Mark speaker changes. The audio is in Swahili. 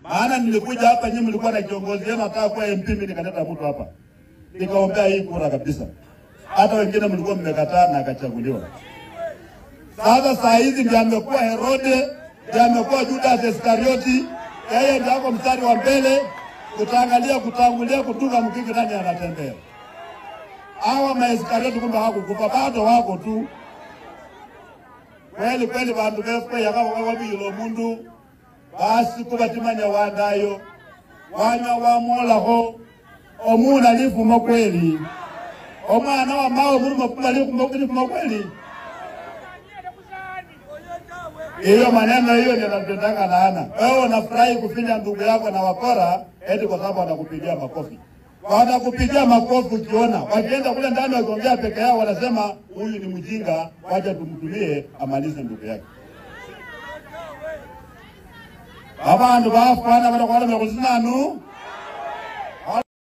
Speaker 1: Maana nilikuja hapa nyinyi mlikuwa na kiongozi wenu nataka kuwa MP, mimi nikaleta mtu hapa. Nikaombea hii kura kabisa. Hata wengine mlikuwa mmekataa na akachaguliwa. Sasa saa hizi ndiye amekuwa Herode, ndiye amekuwa Judas Iskarioti, yeye ndiye ako mstari wa mbele kutangulia kutunga mkiki nani anatembea. Hawa Iskarioti kumbe hakukufa, bado wako tu. Kweli bantu befwe yakabo wabilo mundu basi kubatimanya wandayo wanya wamolaho omuna lifumo kweli omwana wa mao muri mafuma kweli. Hiyo maneno hiyo ndio nataka laana. Wewe unafurahi kufinya ndugu yako na wakora eti kwa sababu wanakupigia makofi. Wanakupigia makofi ukiona wakienda kule ndani wakiongea peke yao wanasema huyu ni mjinga, wacha tumtumie amalize ndugu yake. Abantu bafana bana kwa mekuzinanu